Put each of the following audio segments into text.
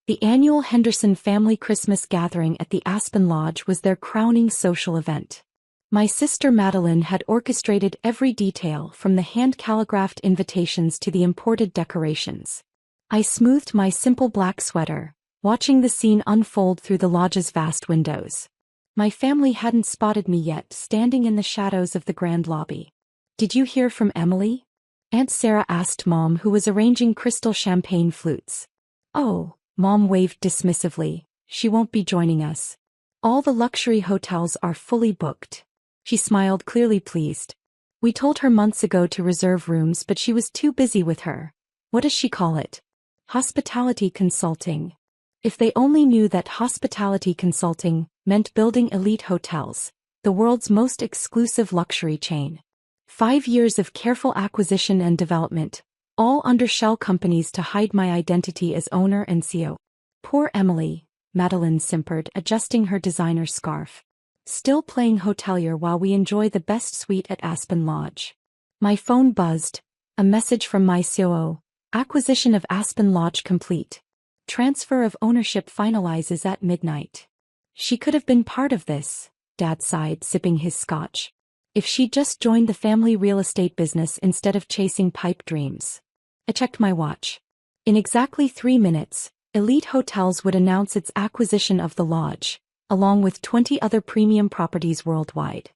The annual Henderson family Christmas gathering at the Aspen Lodge was their crowning social event. My sister Madeline had orchestrated every detail from the hand-calligraphed invitations to the imported decorations. I smoothed my simple black sweater, watching the scene unfold through the lodge's vast windows. My family hadn't spotted me yet, standing in the shadows of the grand lobby. "Did you hear from Emily?" Aunt Sarah asked Mom, who was arranging crystal champagne flutes. "Oh," Mom waved dismissively, "she won't be joining us. All the luxury hotels are fully booked." She smiled, clearly pleased. "We told her months ago to reserve rooms, but she was too busy with her, what does she call it? Hospitality consulting." If they only knew that hospitality consulting meant building elite hotels, the world's most exclusive luxury chain. 5 years of careful acquisition and development, all under shell companies to hide my identity as owner and CEO. "Poor Emily," Madeline simpered, adjusting her designer scarf. "Still playing hotelier while we enjoy the best suite at Aspen Lodge." My phone buzzed. A message from my COO. "Acquisition of Aspen Lodge complete. Transfer of ownership finalizes at midnight." She could have been part of this, Dad sighed, sipping his scotch. If she'd just joined the family real estate business instead of chasing pipe dreams. I checked my watch. In exactly 3 minutes, Elite Hotels would announce its acquisition of the lodge, along with 20 other premium properties worldwide.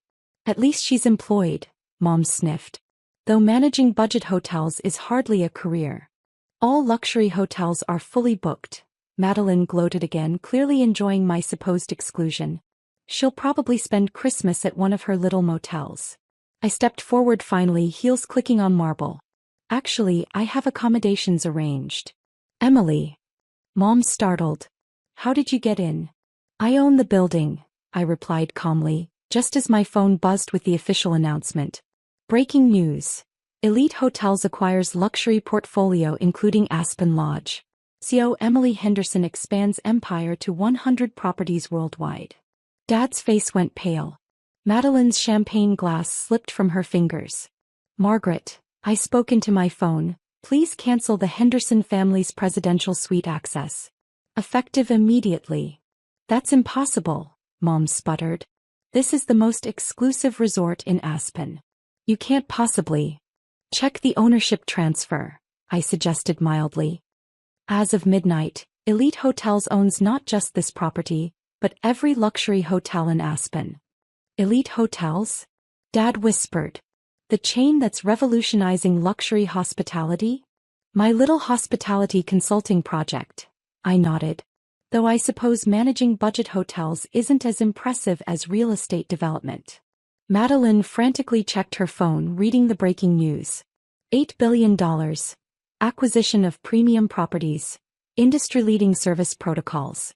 "At least she's employed," Mom sniffed. "Though managing budget hotels is hardly a career. All luxury hotels are fully booked," Madeline gloated again, clearly enjoying my supposed exclusion. "She'll probably spend Christmas at one of her little motels." I stepped forward finally, heels clicking on marble. "Actually, I have accommodations arranged." "Emily." Mom startled. "How did you get in?" "I own the building," I replied calmly, just as my phone buzzed with the official announcement. "Breaking news. Elite Hotels acquires luxury portfolio including Aspen Lodge. CEO Emily Henderson expands empire to 100 properties worldwide." Dad's face went pale. Madeline's champagne glass slipped from her fingers. "Margaret," I spoke into my phone, "please cancel the Henderson family's presidential suite access. Effective immediately." "That's impossible," Mom sputtered. "This is the most exclusive resort in Aspen. You can't possibly." "Check the ownership transfer," I suggested mildly. As of midnight, Elite Hotels owns not just this property, but every luxury hotel in Aspen. "Elite Hotels?" Dad whispered. "The chain that's revolutionizing luxury hospitality?" "My little hospitality consulting project," I nodded. "Though I suppose managing budget hotels isn't as impressive as real estate development." Madeline frantically checked her phone, reading the breaking news. $8 billion. Acquisition of premium properties. Industry-leading service protocols.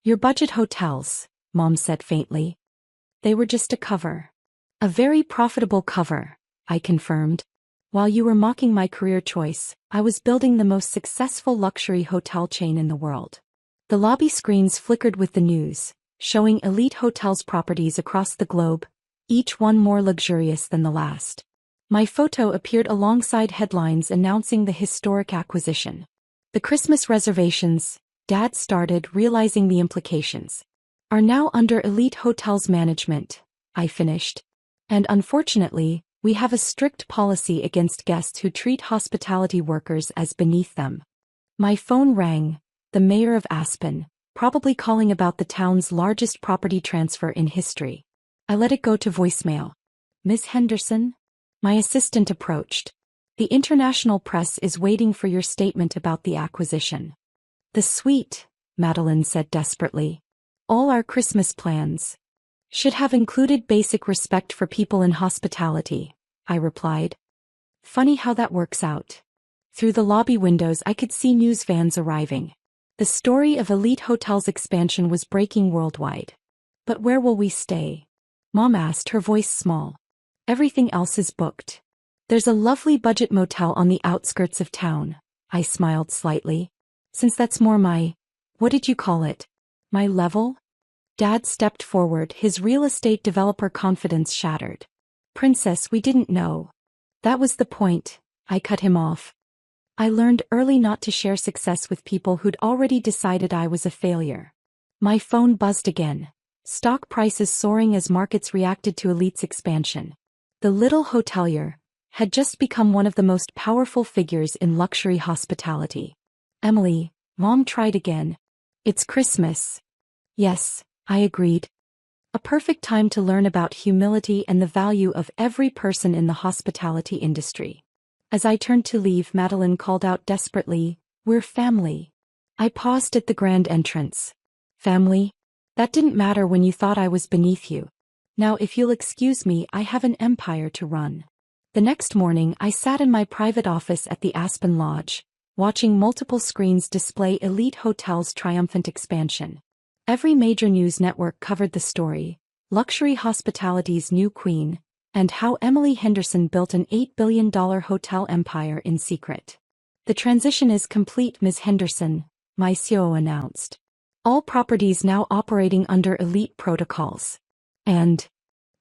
"Your budget hotels," Mom said faintly. "They were just a cover." "A very profitable cover," I confirmed. "While you were mocking my career choice, I was building the most successful luxury hotel chain in the world." The lobby screens flickered with the news, showing Elite Hotels properties across the globe, each one more luxurious than the last. My photo appeared alongside headlines announcing the historic acquisition. "The Christmas reservations," Dad started, realizing the implications, "are now under Elite Hotels management," I finished. "And unfortunately, we have a strict policy against guests who treat hospitality workers as beneath them." My phone rang, the mayor of Aspen, probably calling about the town's largest property transfer in history. I let it go to voicemail. "Ms. Henderson?" My assistant approached. "The international press is waiting for your statement about the acquisition." "The suite," Madeline said desperately. "All our Christmas plans should have included basic respect for people in hospitality," I replied. "Funny how that works out." Through the lobby windows I could see news vans arriving. The story of Elite Hotels' expansion was breaking worldwide. "But where will we stay?" Mom asked, her voice small. "Everything else is booked. There's a lovely budget motel on the outskirts of town," I smiled slightly. "Since that's more what did you call it? My level?" Dad stepped forward, his real estate developer confidence shattered. "Princess, we didn't know." "That was the point," I cut him off. I learned early not to share success with people who'd already decided I was a failure. My phone buzzed again. Stock prices soaring as markets reacted to Elite's expansion. The little hotelier had just become one of the most powerful figures in luxury hospitality. Emily, Mom tried again. It's Christmas. Yes, I agreed. A perfect time to learn about humility and the value of every person in the hospitality industry. As I turned to leave, Madeline called out desperately, "We're family." I paused at the grand entrance. Family? That didn't matter when you thought I was beneath you. Now if you'll excuse me, I have an empire to run. The next morning I sat in my private office at the Aspen Lodge, watching multiple screens display Elite Hotel's triumphant expansion. Every major news network covered the story, luxury hospitality's new queen, and how Emily Henderson built an $8 billion hotel empire in secret. The transition is complete, Ms. Henderson, my CEO announced. All properties now operating under Elite protocols. And,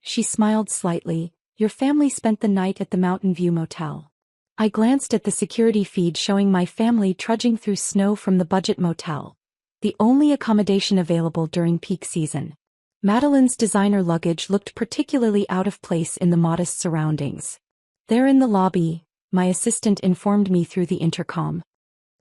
she smiled slightly, your family spent the night at the Mountain View Motel. I glanced at the security feed showing my family trudging through snow from the budget motel, the only accommodation available during peak season. Madeline's designer luggage looked particularly out of place in the modest surroundings. There in the lobby, my assistant informed me through the intercom.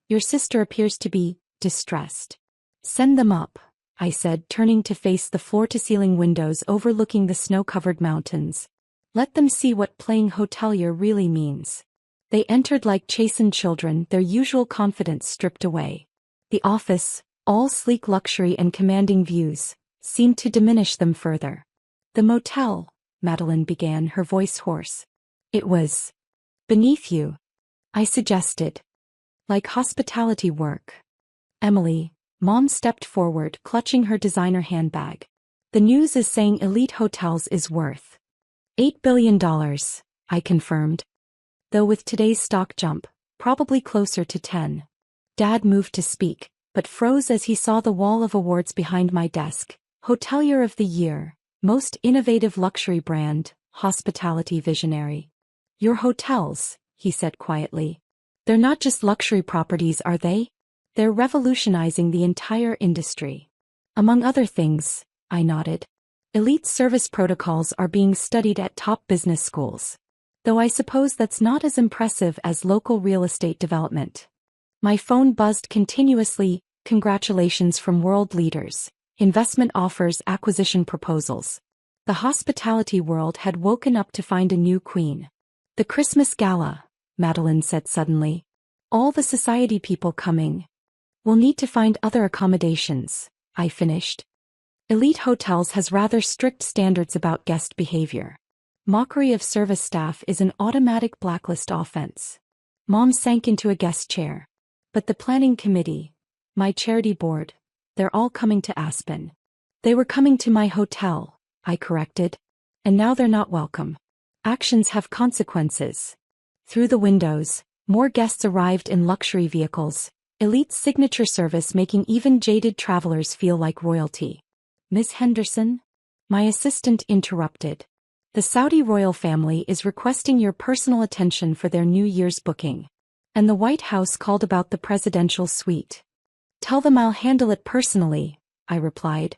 Your sister appears to be distressed. Send them up, I said, turning to face the floor-to-ceiling windows overlooking the snow-covered mountains. Let them see what playing hotelier really means. They entered like chastened children, their usual confidence stripped away. The office, all sleek luxury and commanding views, seemed to diminish them further. The motel, Madeline began, her voice hoarse. It was beneath you, I suggested. Like hospitality work. Emily, Mom stepped forward, clutching her designer handbag. The news is saying Elite Hotels is worth $8 billion, I confirmed. Though with today's stock jump, probably closer to 10. Dad moved to speak, but froze as he saw the wall of awards behind my desk. Hotelier of the Year, Most Innovative Luxury Brand, Hospitality Visionary. Your hotels, he said quietly. They're not just luxury properties, are they? They're revolutionizing the entire industry. Among other things, I nodded. Elite service protocols are being studied at top business schools. Though I suppose that's not as impressive as local real estate development. My phone buzzed continuously, congratulations from world leaders, investment offers, acquisition proposals. The hospitality world had woken up to find a new queen. The Christmas gala, Madeline said suddenly. All the society people coming. We'll need to find other accommodations, I finished. Elite Hotels has rather strict standards about guest behavior. Mockery of service staff is an automatic blacklist offense. Mom sank into a guest chair. But the planning committee, my charity board, they're all coming to Aspen. They were coming to my hotel, I corrected. And now they're not welcome. Actions have consequences. Through the windows, more guests arrived in luxury vehicles, Elite's signature service making even jaded travelers feel like royalty. Ms. Henderson? My assistant interrupted. The Saudi royal family is requesting your personal attention for their New Year's booking. And the White House called about the presidential suite. Tell them I'll handle it personally, I replied.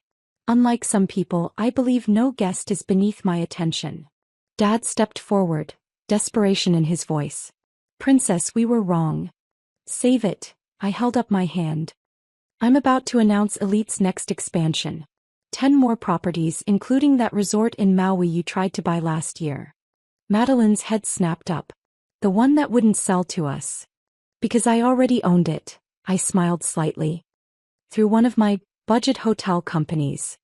Unlike some people, I believe no guest is beneath my attention. Dad stepped forward, desperation in his voice. Princess, we were wrong. Save it, I held up my hand. I'm about to announce Elite's next expansion. 10 more properties, including that resort in Maui you tried to buy last year. Madeline's head snapped up. The one that wouldn't sell to us. Because I already owned it, I smiled slightly. Through one of my budget hotel companies.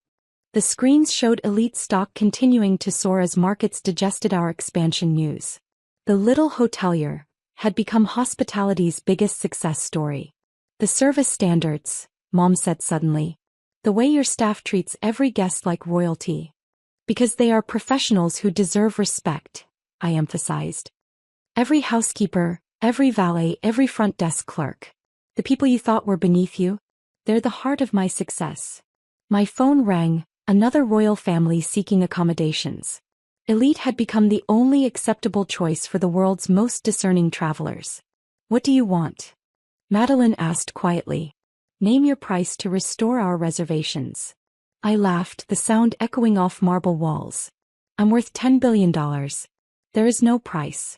The screens showed Elite stock continuing to soar as markets digested our expansion news. The little hotelier had become hospitality's biggest success story. The service standards, Mom said suddenly. The way your staff treats every guest like royalty. Because they are professionals who deserve respect, I emphasized. Every housekeeper, every valet, every front desk clerk. The people you thought were beneath you? They're the heart of my success. My phone rang, another royal family seeking accommodations. Elite had become the only acceptable choice for the world's most discerning travelers. What do you want? Madeline asked quietly. Name your price to restore our reservations. I laughed, the sound echoing off marble walls. I'm worth $10 billion. There is no price.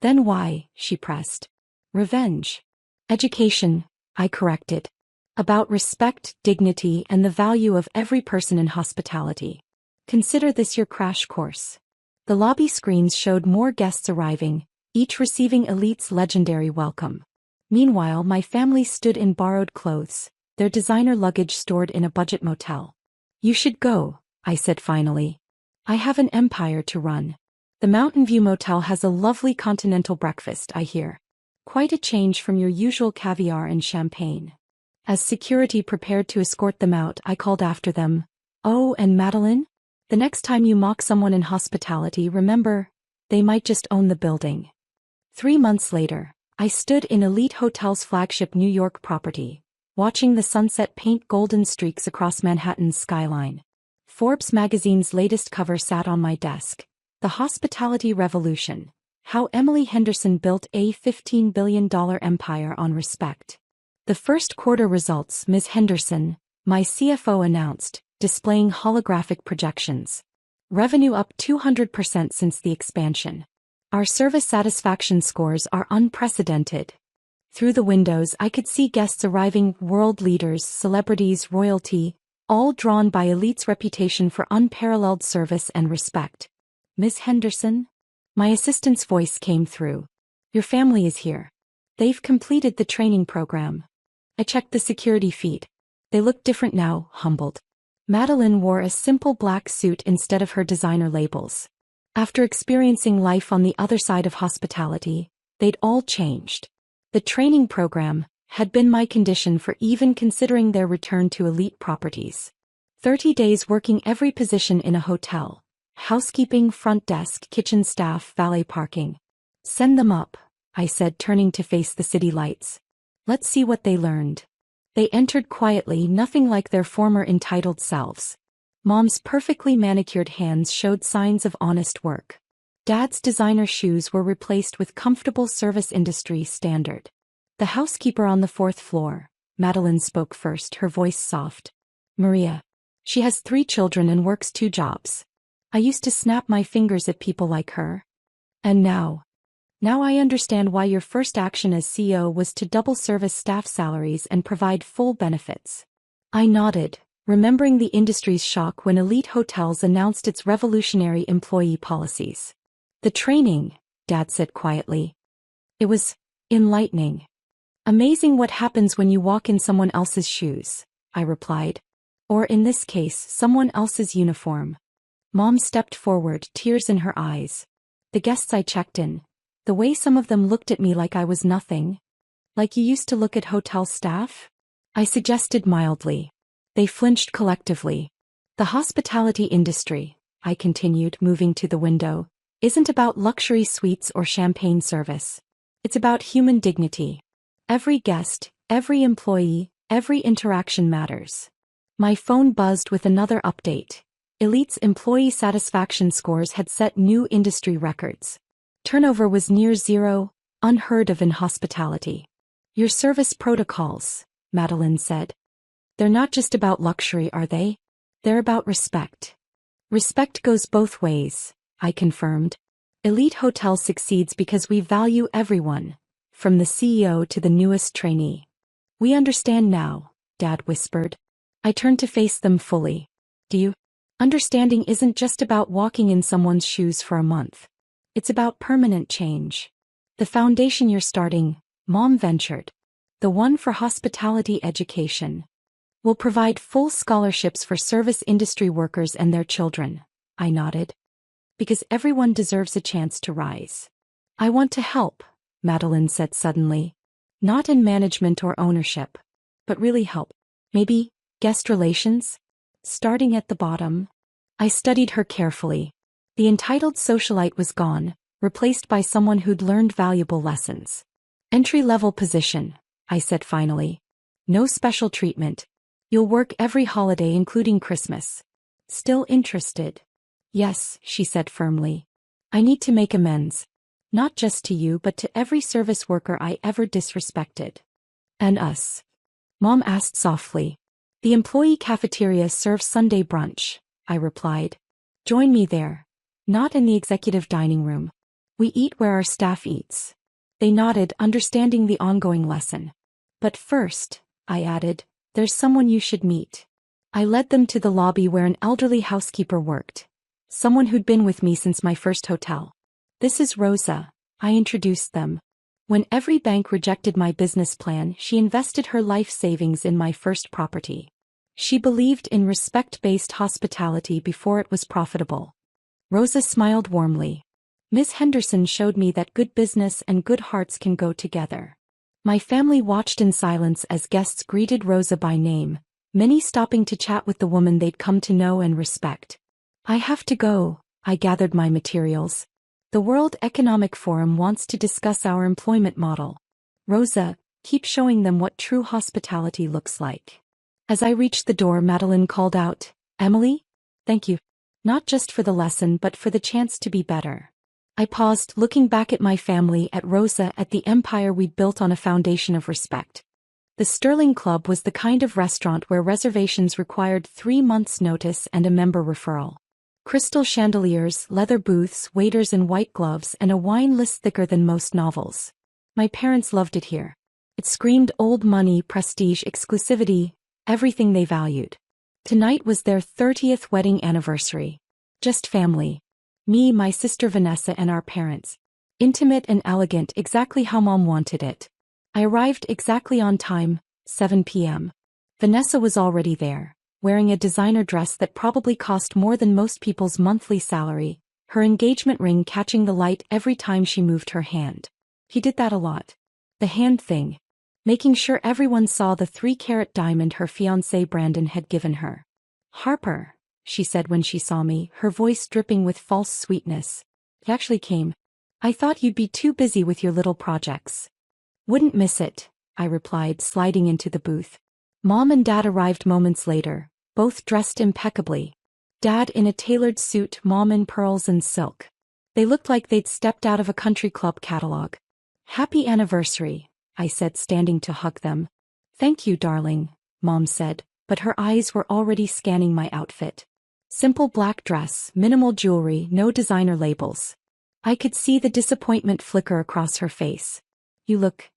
Then why? She pressed. Revenge. Education, I corrected. About respect, dignity, and the value of every person in hospitality. Consider this your crash course. The lobby screens showed more guests arriving, each receiving Elite's legendary welcome. Meanwhile, my family stood in borrowed clothes, their designer luggage stored in a budget motel. You should go, I said finally. I have an empire to run. The Mountain View Motel has a lovely continental breakfast, I hear. Quite a change from your usual caviar and champagne. As security prepared to escort them out, I called after them. Oh, and Madeline? The next time you mock someone in hospitality, remember, they might just own the building. 3 months later, I stood in Elite Hotel's flagship New York property, watching the sunset paint golden streaks across Manhattan's skyline. Forbes magazine's latest cover sat on my desk. The Hospitality Revolution. How Emily Henderson built a $15 billion empire on respect. The first quarter results, Ms. Henderson, my CFO announced, displaying holographic projections. Revenue up 200% since the expansion. Our service satisfaction scores are unprecedented. Through the windows I could see guests arriving, world leaders, celebrities, royalty, all drawn by Elite's reputation for unparalleled service and respect. Ms. Henderson? My assistant's voice came through. Your family is here. They've completed the training program. I checked the security feed. They looked different now, humbled. Madeline wore a simple black suit instead of her designer labels. After experiencing life on the other side of hospitality, they'd all changed. The training program had been my condition for even considering their return to Elite properties. 30 days working every position in a hotel. Housekeeping, front desk, kitchen staff, valet parking. Send them up, I said, turning to face the city lights. Let's see what they learned. They entered quietly, nothing like their former entitled selves. Mom's perfectly manicured hands showed signs of honest work. Dad's designer shoes were replaced with comfortable service industry standard. The housekeeper on the 4th floor, Madeline spoke first, her voice soft. Maria. She has 3 children and works 2 jobs. I used to snap my fingers at people like her. And now I understand why your first action as CEO was to double service staff salaries and provide full benefits. I nodded, remembering the industry's shock when Elite Hotels announced its revolutionary employee policies. The training, Dad said quietly. It was enlightening. Amazing what happens when you walk in someone else's shoes, I replied. Or in this case, someone else's uniform. Mom stepped forward, tears in her eyes. The guests I checked in. The way some of them looked at me like I was nothing. Like you used to look at hotel staff? I suggested mildly. They flinched collectively. The hospitality industry, I continued, moving to the window, isn't about luxury suites or champagne service. It's about human dignity. Every guest, every employee, every interaction matters. My phone buzzed with another update. Elite's employee satisfaction scores had set new industry records. Turnover was near zero, unheard of in hospitality. Your service protocols, Madeline said. They're not just about luxury, are they? They're about respect. Respect goes both ways, I confirmed. Elite Hotel succeeds because we value everyone, from the CEO to the newest trainee. We understand now, Dad whispered. I turned to face them fully. Do you? Understanding isn't just about walking in someone's shoes for a month. It's about permanent change. The foundation you're starting, Mom ventured, the one for hospitality education, will provide full scholarships for service industry workers and their children, I nodded. Because everyone deserves a chance to rise. I want to help, Madeline said suddenly. Not in management or ownership, but really help. Maybe guest relations? Starting at the bottom. I studied her carefully. The entitled socialite was gone, replaced by someone who'd learned valuable lessons. Entry-level position, I said finally. No special treatment. You'll work every holiday including Christmas. Still interested? Yes, she said firmly. I need to make amends. Not just to you but to every service worker I ever disrespected. And us? Mom asked softly. The employee cafeteria serves Sunday brunch, I replied. Join me there. Not in the executive dining room. We eat where our staff eats. They nodded, understanding the ongoing lesson. But first, I added, there's someone you should meet. I led them to the lobby where an elderly housekeeper worked. Someone who'd been with me since my first hotel. This is Rosa, I introduced them. When every bank rejected my business plan, she invested her life savings in my first property. She believed in respect-based hospitality before it was profitable. Rosa smiled warmly. Miss Henderson showed me that good business and good hearts can go together. My family watched in silence as guests greeted Rosa by name, many stopping to chat with the woman they'd come to know and respect. I have to go, I gathered my materials. The World Economic Forum wants to discuss our employment model. Rosa, keep showing them what true hospitality looks like. As I reached the door, Madeline called out, Emily? Thank you. Not just for the lesson but for the chance to be better. I paused, looking back at my family, at Rosa, at the empire we'd built on a foundation of respect. The Sterling Club was the kind of restaurant where reservations required 3 months' notice and a member referral. Crystal chandeliers, leather booths, waiters in white gloves, and a wine list thicker than most novels. My parents loved it here. It screamed old money, prestige, exclusivity, everything they valued. Tonight was their 30th wedding anniversary. Just family. Me, my sister Vanessa, and our parents. Intimate and elegant, exactly how Mom wanted it. I arrived exactly on time, 7 p.m. Vanessa was already there, wearing a designer dress that probably cost more than most people's monthly salary, her engagement ring catching the light every time she moved her hand. He did that a lot. The hand thing. Making sure everyone saw the 3-carat diamond her fiancé Brandon had given her. Harper, she said when she saw me, her voice dripping with false sweetness. He actually came. I thought you'd be too busy with your little projects. Wouldn't miss it, I replied, sliding into the booth. Mom and Dad arrived moments later, both dressed impeccably. Dad in a tailored suit, Mom in pearls and silk. They looked like they'd stepped out of a country club catalog. Happy anniversary, I said, standing to hug them. Thank you, darling, Mom said, but her eyes were already scanning my outfit. Simple black dress, minimal jewelry, no designer labels. I could see the disappointment flicker across her face. You look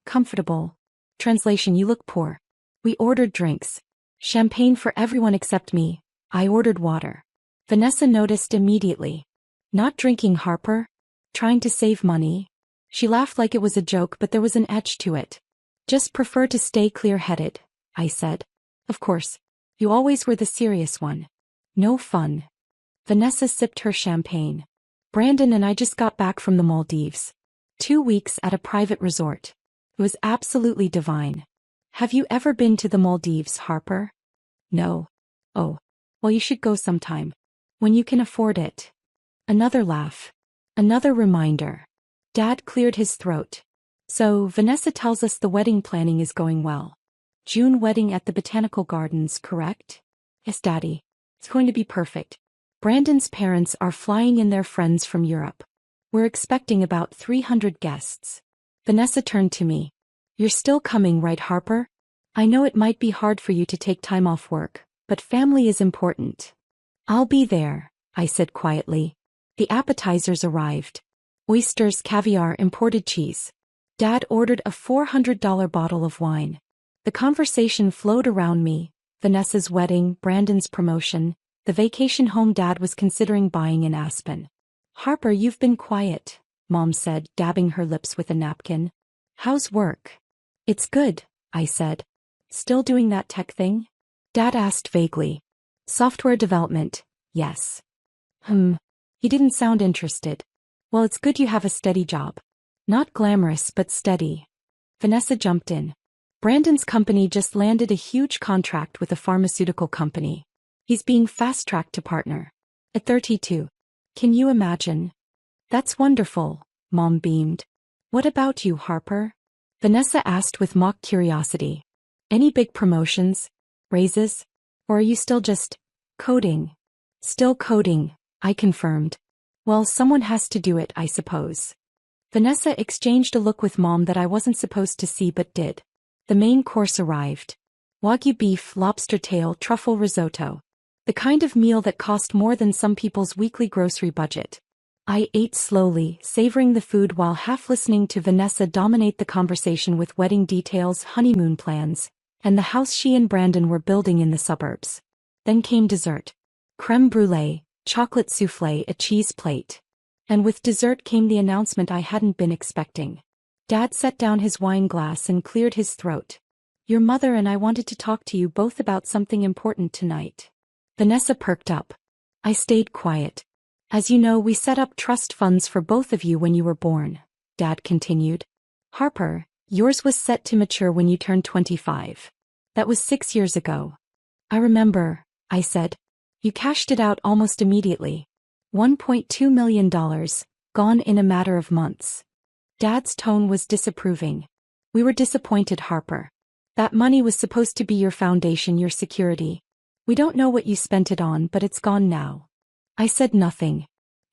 comfortable. Translation: you look poor. We ordered drinks. Champagne for everyone except me. I ordered water. Vanessa noticed immediately. Not drinking, Harper? Trying to save money? She laughed like it was a joke, but there was an edge to it. Just prefer to stay clear-headed, I said. Of course. You always were the serious one. No fun. Vanessa sipped her champagne. Brandon and I just got back from the Maldives. 2 weeks at a private resort. It was absolutely divine. Have you ever been to the Maldives, Harper? No. Oh. Well, you should go sometime. When you can afford it. Another laugh. Another reminder. Dad cleared his throat. So, Vanessa tells us the wedding planning is going well. June wedding at the Botanical Gardens, correct? Yes, Daddy. It's going to be perfect. Brandon's parents are flying in their friends from Europe. We're expecting about 300 guests. Vanessa turned to me. You're still coming, right, Harper? I know it might be hard for you to take time off work, but family is important. I'll be there, I said quietly. The appetizers arrived. Oysters, caviar, imported cheese. Dad ordered a $400 bottle of wine. The conversation flowed around me. Vanessa's wedding, Brandon's promotion, the vacation home Dad was considering buying in Aspen. Harper, you've been quiet, Mom said, dabbing her lips with a napkin. How's work? It's good, I said. Still doing that tech thing? Dad asked vaguely. Software development, yes. He didn't sound interested. Well, it's good you have a steady job. Not glamorous, but steady. Vanessa jumped in. Brandon's company just landed a huge contract with a pharmaceutical company. He's being fast-tracked to partner. At 32. Can you imagine? That's wonderful, Mom beamed. What about you, Harper? Vanessa asked with mock curiosity. Any big promotions? Raises? Or are you still just coding? Still coding, I confirmed. Well, someone has to do it, I suppose. Vanessa exchanged a look with Mom that I wasn't supposed to see but did. The main course arrived. Wagyu beef, lobster tail, truffle risotto. The kind of meal that cost more than some people's weekly grocery budget. I ate slowly, savoring the food while half listening to Vanessa dominate the conversation with wedding details, honeymoon plans, and the house she and Brandon were building in the suburbs. Then came dessert. Crème brûlée, chocolate soufflé, a cheese plate. And with dessert came the announcement I hadn't been expecting. Dad set down his wine glass and cleared his throat. Your mother and I wanted to talk to you both about something important tonight. Vanessa perked up. I stayed quiet. As you know, we set up trust funds for both of you when you were born, Dad continued. Harper, yours was set to mature when you turned 25. That was 6 years ago. I remember, I said. You cashed it out almost immediately. $1.2 million, gone in a matter of months. Dad's tone was disapproving. We were disappointed, Harper. That money was supposed to be your foundation, your security. We don't know what you spent it on, but it's gone now. I said nothing.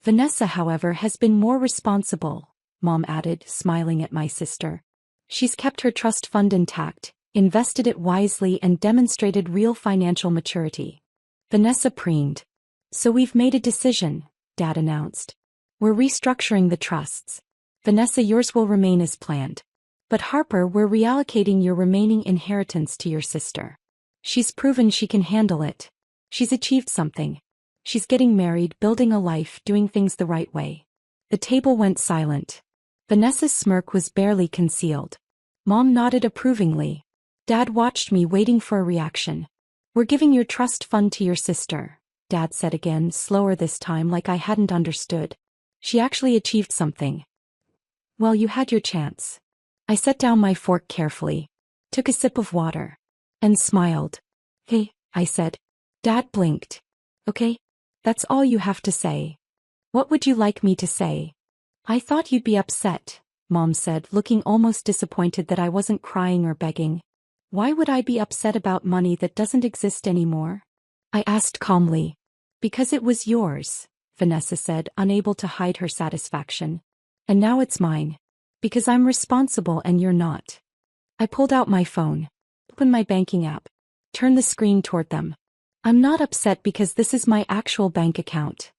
Vanessa, however, has been more responsible, Mom added, smiling at my sister. She's kept her trust fund intact, invested it wisely, and demonstrated real financial maturity. Vanessa preened. So we've made a decision, Dad announced. We're restructuring the trusts. Vanessa, yours will remain as planned. But Harper, we're reallocating your remaining inheritance to your sister. She's proven she can handle it. She's achieved something. She's getting married, building a life, doing things the right way. The table went silent. Vanessa's smirk was barely concealed. Mom nodded approvingly. Dad watched me, waiting for a reaction. We're giving your trust fund to your sister, Dad said again, slower this time, like I hadn't understood. She actually achieved something. Well, you had your chance. I set down my fork carefully, took a sip of water, and smiled. Hey, I said. Dad blinked. Okay? That's all you have to say. What would you like me to say? I thought you'd be upset, Mom said, looking almost disappointed that I wasn't crying or begging. Why would I be upset about money that doesn't exist anymore? I asked calmly. Because it was yours, Vanessa said, unable to hide her satisfaction. And now it's mine. Because I'm responsible and you're not. I pulled out my phone, opened my banking app, turned the screen toward them. I'm not upset because this is my actual bank account.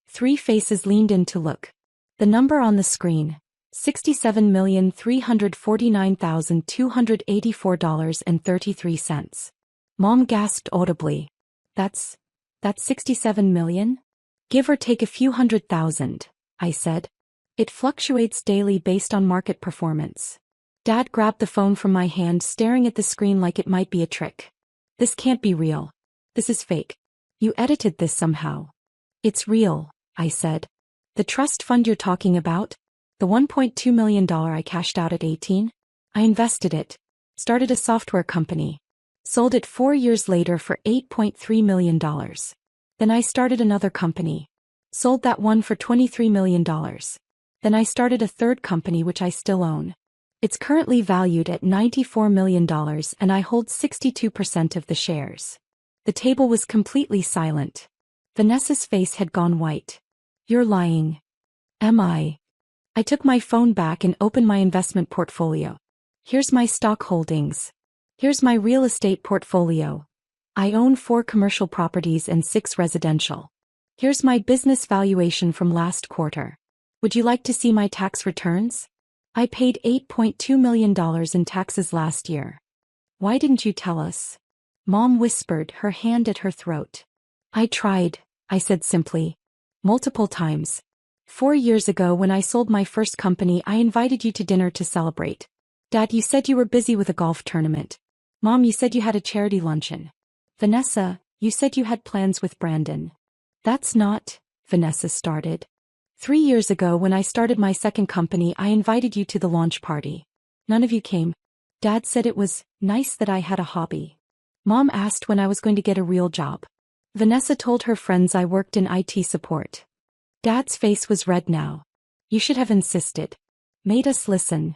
3 faces leaned in to look. The number on the screen, $67,349,284.33. Mom gasped audibly. That's 67 million? Give or take a few $100,000, I said. It fluctuates daily based on market performance. Dad grabbed the phone from my hand, staring at the screen like it might be a trick. This can't be real. This is fake. You edited this somehow. It's real, I said. The trust fund you're talking about? The $1.2 million I cashed out at 18? I invested it. Started a software company. Sold it 4 years later for $8.3 million. Then I started another company. Sold that one for $23 million. Then I started a third company which I still own. It's currently valued at $94 million and I hold 62% of the shares. The table was completely silent. Vanessa's face had gone white. You're lying. Am I? I took my phone back and opened my investment portfolio. Here's my stock holdings. Here's my real estate portfolio. I own 4 commercial properties and 6 residential. Here's my business valuation from last quarter. Would you like to see my tax returns? I paid $8.2 million in taxes last year. Why didn't you tell us? Mom whispered, her hand at her throat. I tried, I said simply. Multiple times. 4 years ago when I sold my first company, I invited you to dinner to celebrate. Dad, you said you were busy with a golf tournament. Mom, you said you had a charity luncheon. Vanessa, you said you had plans with Brandon. That's not, Vanessa started. 3 years ago when I started my second company, I invited you to the launch party. None of you came. Dad said it was nice that I had a hobby. Mom asked when I was going to get a real job. Vanessa told her friends I worked in IT support. Dad's face was red now. You should have insisted. Made us listen.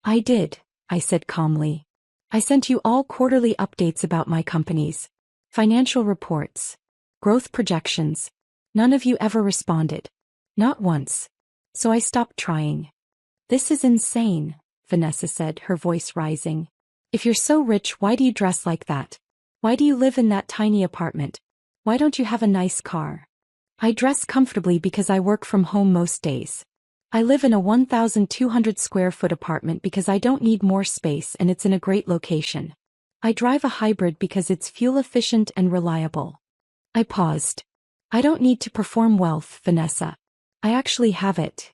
I did, I said calmly. I sent you all quarterly updates about my companies. Financial reports. Growth projections. None of you ever responded. Not once. So I stopped trying. This is insane, Vanessa said, her voice rising. If you're so rich, why do you dress like that? Why do you live in that tiny apartment? Why don't you have a nice car? I dress comfortably because I work from home most days. I live in a 1,200 square foot apartment because I don't need more space and it's in a great location. I drive a hybrid because it's fuel efficient and reliable. I paused. I don't need to perform wealth, Vanessa. I actually have it.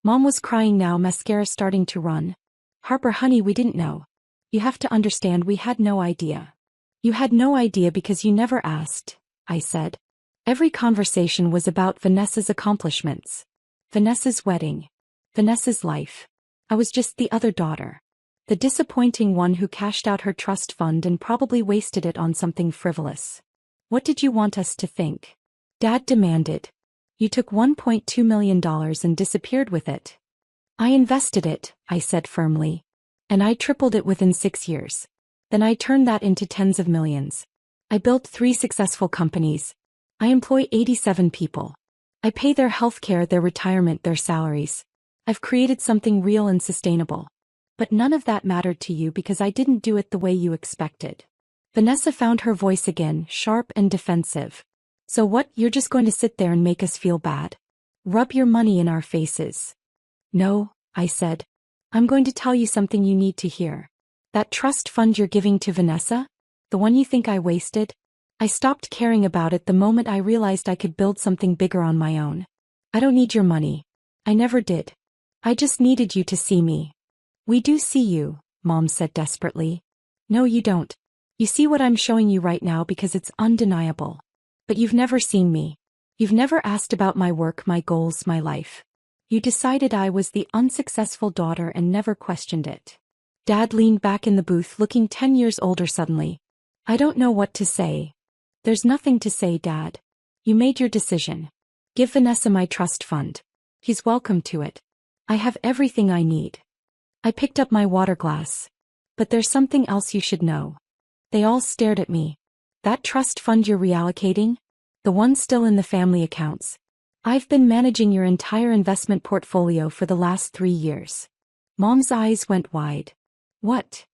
Mom was crying now, mascara starting to run. Harper, honey, we didn't know. You have to understand, we had no idea. You had no idea because you never asked, I said. Every conversation was about Vanessa's accomplishments. Vanessa's wedding. Vanessa's life. I was just the other daughter. The disappointing one who cashed out her trust fund and probably wasted it on something frivolous. What did you want us to think? Dad demanded. You took $1.2 million and disappeared with it. I invested it, I said firmly. And I tripled it within 6 years. Then I turned that into tens of millions. I built 3 successful companies. I employ 87 people. I pay their healthcare, their retirement, their salaries. I've created something real and sustainable. But none of that mattered to you because I didn't do it the way you expected. Vanessa found her voice again, sharp and defensive. So what, you're just going to sit there and make us feel bad? Rub your money in our faces. No, I said. I'm going to tell you something you need to hear. That trust fund you're giving to Vanessa? The one you think I wasted? I stopped caring about it the moment I realized I could build something bigger on my own. I don't need your money. I never did. I just needed you to see me. We do see you, Mom said desperately. No, you don't. You see what I'm showing you right now because it's undeniable. But you've never seen me. You've never asked about my work, my goals, my life. You decided I was the unsuccessful daughter and never questioned it. Dad leaned back in the booth, looking 10 years older suddenly. I don't know what to say. There's nothing to say, Dad. You made your decision. Give Vanessa my trust fund. He's welcome to it. I have everything I need. I picked up my water glass. But there's something else you should know. They all stared at me. That trust fund you're reallocating? The one still in the family accounts. I've been managing your entire investment portfolio for the last 3 years. Mom's eyes went wide. What?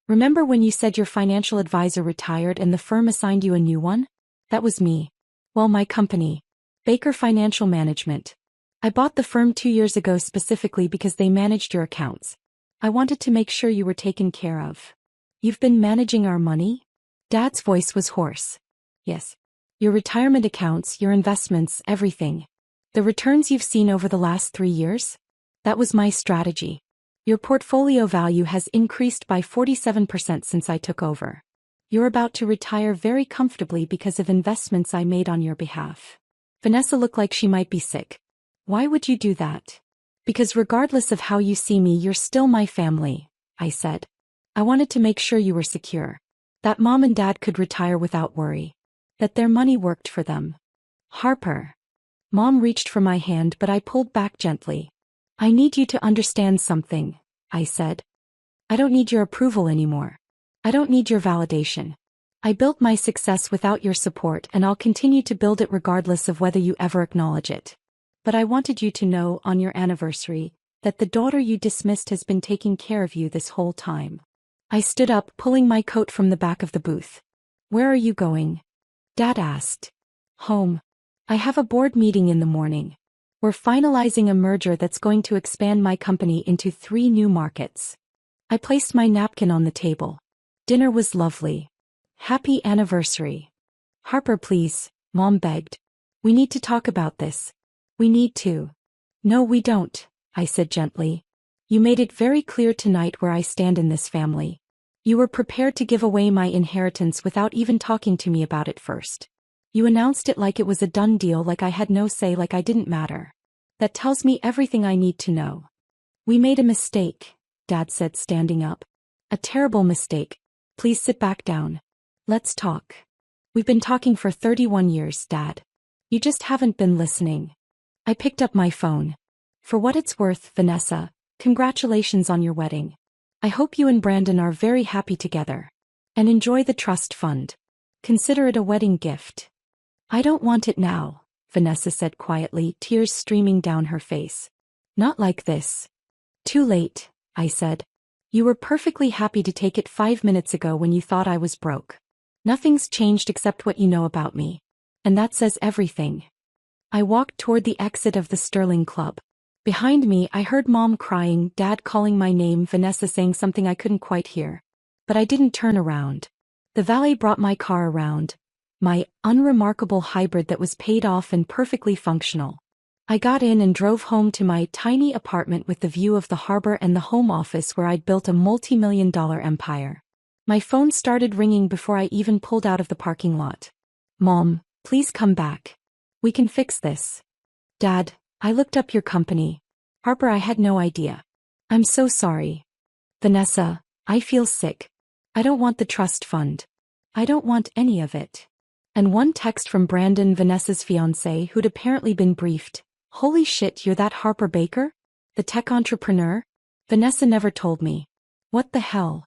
Remember when you said your financial advisor retired and the firm assigned you a new one? That was me. Well, my company. Baker Financial Management. I bought the firm 2 years ago specifically because they managed your accounts. I wanted to make sure you were taken care of. You've been managing our money? Dad's voice was hoarse. Yes. Your retirement accounts, your investments, everything. The returns you've seen over the last 3 years? That was my strategy. Your portfolio value has increased by 47% since I took over. You're about to retire very comfortably because of investments I made on your behalf. Vanessa looked like she might be sick. Why would you do that? Because regardless of how you see me, you're still my family, I said. I wanted to make sure you were secure. That Mom and Dad could retire without worry. That their money worked for them. Harper. Mom reached for my hand, but I pulled back gently. I need you to understand something, I said. I don't need your approval anymore. I don't need your validation. I built my success without your support and I'll continue to build it regardless of whether you ever acknowledge it. But I wanted you to know on your anniversary that the daughter you dismissed has been taking care of you this whole time. I stood up, pulling my coat from the back of the booth. Where are you going? Dad asked. Home. I have a board meeting in the morning. We're finalizing a merger that's going to expand my company into 3 new markets. I placed my napkin on the table. Dinner was lovely. Happy anniversary. Harper, please, Mom begged. We need to talk about this. We need to. No, we don't, I said gently. You made it very clear tonight where I stand in this family. You were prepared to give away my inheritance without even talking to me about it first. You announced it like it was a done deal, like I had no say, like I didn't matter. That tells me everything I need to know. We made a mistake, Dad said, standing up. A terrible mistake. Please sit back down. Let's talk. We've been talking for 31 years, Dad. You just haven't been listening. I picked up my phone. For what it's worth, Vanessa, congratulations on your wedding. I hope you and Brandon are very happy together. And enjoy the trust fund. Consider it a wedding gift. I don't want it now, Vanessa said quietly, tears streaming down her face. Not like this. Too late, I said. You were perfectly happy to take it 5 minutes ago when you thought I was broke. Nothing's changed except what you know about me. And that says everything. I walked toward the exit of the Sterling Club. Behind me, I heard Mom crying, Dad calling my name, Vanessa saying something I couldn't quite hear. But I didn't turn around. The valet brought my car around. My unremarkable hybrid that was paid off and perfectly functional. I got in and drove home to my tiny apartment with the view of the harbor and the home office where I'd built a multi-million-dollar empire. My phone started ringing before I even pulled out of the parking lot. Mom, please come back. We can fix this. Dad, I looked up your company. Harper, I had no idea. I'm so sorry. Vanessa, I feel sick. I don't want the trust fund. I don't want any of it. And one text from Brandon, Vanessa's fiancé, who'd apparently been briefed. Holy shit, you're that Harper Baker? The tech entrepreneur? Vanessa never told me. What the hell?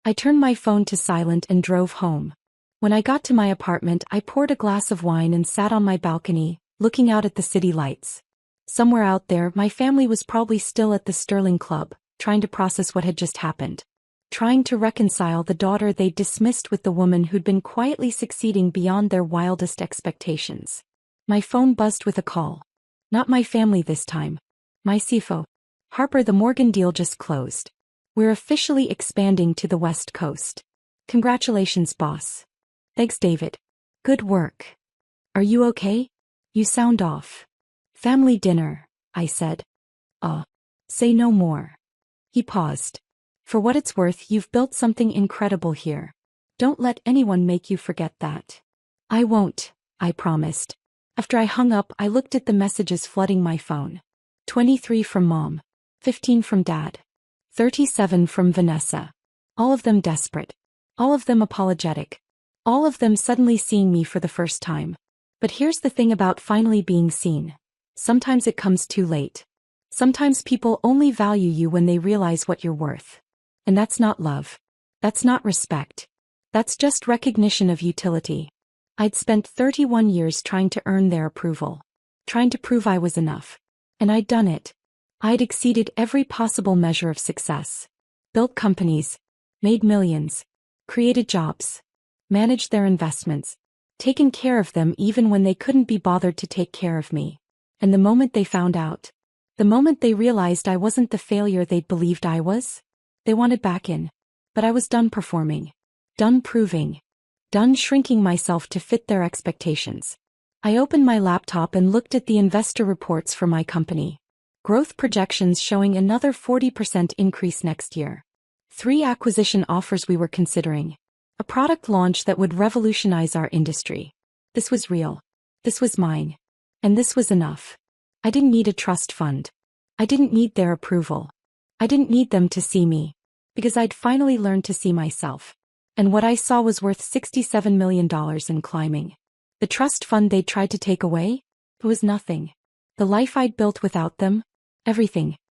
I turned my phone to silent and drove home. When I got to my apartment, I poured a glass of wine and sat on my balcony, looking out at the city lights. Somewhere out there, my family was probably still at the Sterling Club, trying to process what had just happened. Trying to reconcile the daughter they'd dismissed with the woman who'd been quietly succeeding beyond their wildest expectations. My phone buzzed with a call. Not my family this time. My CFO. Harper, the Morgan deal just closed. We're officially expanding to the West Coast. Congratulations, boss. Thanks, David. Good work. Are you okay? You sound off. Family dinner, I said. Say no more. He paused. For what it's worth, you've built something incredible here. Don't let anyone make you forget that. I won't, I promised. After I hung up, I looked at the messages flooding my phone. 23 from Mom. 15 from Dad. 37 from Vanessa. All of them desperate. All of them apologetic. All of them suddenly seeing me for the first time. But here's the thing about finally being seen. Sometimes it comes too late. Sometimes people only value you when they realize what you're worth. And that's not love. That's not respect. That's just recognition of utility. I'd spent 31 years trying to earn their approval. Trying to prove I was enough. And I'd done it. I'd exceeded every possible measure of success. Built companies. Made millions. Created jobs. Managed their investments. Taken care of them even when they couldn't be bothered to take care of me. And the moment they found out. The moment they realized I wasn't the failure they'd believed I was. They wanted back in. But I was done performing. Done proving. Done shrinking myself to fit their expectations. I opened my laptop and looked at the investor reports for my company. Growth projections showing another 40% increase next year. 3 acquisition offers we were considering. A product launch that would revolutionize our industry. This was real. This was mine. And this was enough. I didn't need a trust fund. I didn't need their approval. I didn't need them to see me. Because I'd finally learned to see myself. And what I saw was worth $67 million and climbing. The trust fund they'd tried to take away? It was nothing. The life I'd built without them? Everything.